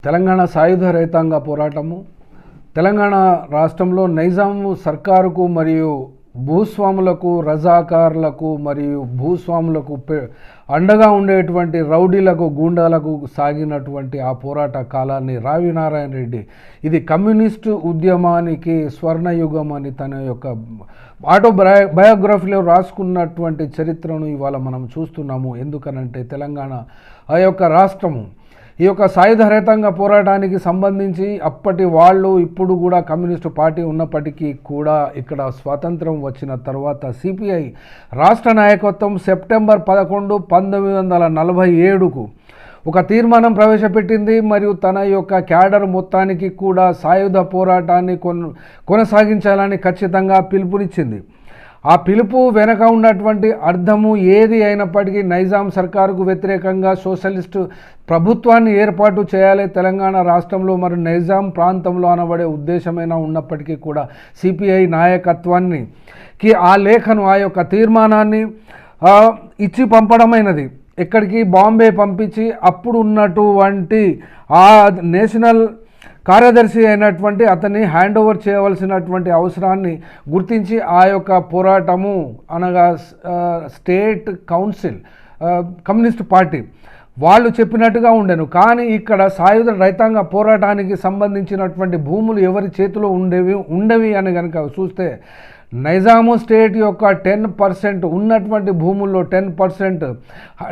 తెలంగాణ సాయుధ రైతాంగ పోరాటము తెలంగాణ రాష్ట్రంలో నైజాము సర్కారుకు మరియు భూస్వాములకు రజాకార్లకు మరియు భూస్వాములకు అండగా ఉండేటువంటి రౌడీలకు గూండాలకు సాగినటువంటి ఆ పోరాట కాలాన్ని రావి నారాయణ రెడ్డి ఇది కమ్యూనిస్టు ఉద్యమానికి స్వర్ణయుగం అని తన యొక్క బయోగ్రఫీలో రాసుకున్నటువంటి చరిత్రను ఇవాళ మనం చూస్తున్నాము. ఎందుకనంటే తెలంగాణ ఆ యొక్క రాష్ట్రము ఈ యొక్క సాయుధ రైతాంగ పోరాటానికి సంబంధించి అప్పటి వాళ్ళు ఇప్పుడు కూడా కమ్యూనిస్టు పార్టీ ఉన్నప్పటికీ కూడా ఇక్కడ స్వాతంత్రం వచ్చిన తర్వాత సిపిఐ రాష్ట్ర నాయకత్వం సెప్టెంబర్ 11, 1947కు ఒక తీర్మానం ప్రవేశపెట్టింది. మరియు తన యొక్క క్యాడర్ మొత్తానికి కూడా సాయుధ పోరాటాన్ని కొనసాగించాలని ఖచ్చితంగా పిలుపునిచ్చింది. ఆ పిలుపు వెనక ఉన్నటువంటి అర్థము ఏది అయినప్పటికీ నైజాం సర్కారుకు వ్యతిరేకంగా సోషలిస్టు ప్రభుత్వాన్ని ఏర్పాటు చేయాలి తెలంగాణ రాష్ట్రంలో మరి నైజాం ప్రాంతంలో అనబడే ఉద్దేశమైనా ఉన్నప్పటికీ కూడా సిపిఐ నాయకత్వానికి ఆ లేఖను ఆ యొక్క తీర్మానాన్ని ఇచ్చి పంపడమైనది. ఎక్కడికి బాంబే పంపించి అప్పుడు ఉన్నటువంటి ఆ నేషనల్ కార్యదర్శి అయినటువంటి అతన్ని హ్యాండ్ ఓవర్ చేయవలసినటువంటి అవసరాన్ని గుర్తించి ఆ యొక్క పోరాటము అనగా స్టేట్ కౌన్సిల్ కమ్యూనిస్ట్ పార్టీ వాళ్ళు చెప్పినట్టుగా ఉండెను. కానీ ఇక్కడ సాయుధ రైతాంగ పోరాటానికి సంబంధించినటువంటి భూములు ఎవరి చేతిలో ఉండేవి అని కనుక చూస్తే నైజాము స్టేట్ యొక్క 10% ఉన్నటువంటి భూముల్లో 10%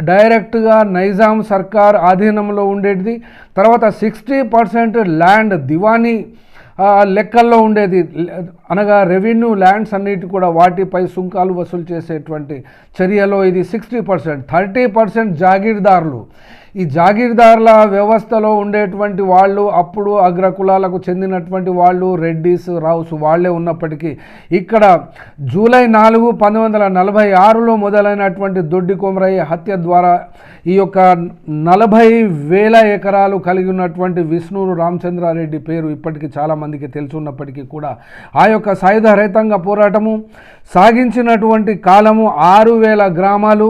డైరెక్ట్గా నైజాం సర్కార్ ఆధీనంలో ఉండేది. తర్వాత 60% ల్యాండ్ దివానీ లెక్కల్లో ఉండేది, అనగా రెవెన్యూ ల్యాండ్స్ అన్నిటి కూడా వాటిపై సుంకాలు వసూలు చేసేటువంటి చర్యలో ఇది 60%. 30% జాగీర్దారులు. ఈ జాగీర్దారుల వ్యవస్థలో ఉండేటువంటి వాళ్ళు అప్పుడు అగ్రకులాలకు చెందినటువంటి వాళ్ళు రెడ్డిస్ రావుస్ వాళ్ళే ఉన్నప్పటికీ ఇక్కడ జూలై 4, 1946లో మొదలైనటువంటి దొడ్డి కొమరయ్య హత్య ద్వారా ఈ యొక్క 40,000 ఎకరాలు కలిగి ఉన్నటువంటి విష్ణూరు రామచంద్రారెడ్డి పేరు ఇప్పటికీ చాలామందికి తెలుసున్నప్పటికీ కూడా ఆ యొక్క సాయుధ రైతాంగ పోరాటము సాగించినటువంటి కాలము 6,000 గ్రామాలు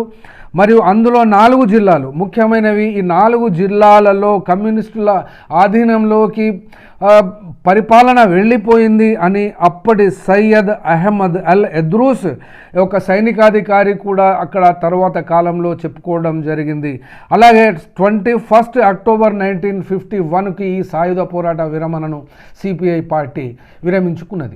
మరియు అందులో 4 జిల్లాలు ముఖ్యమైనవి. ఈ 4 జిల్లాలలో కమ్యూనిస్టుల ఆధీనంలోకి పరిపాలన వెళ్ళిపోయింది అని అప్పటి సయ్యద్ అహ్మద్ అల్ ఎద్రూస్ ఒక సైనికాధికారి కూడా అక్కడ తర్వాత కాలంలో చెప్పుకోవడం జరిగింది. అలాగే 21 అక్టోబర్ 1951కి ఈ సాయుధ పోరాట విరమణను సిపిఐ పార్టీ విరమించుకున్నది.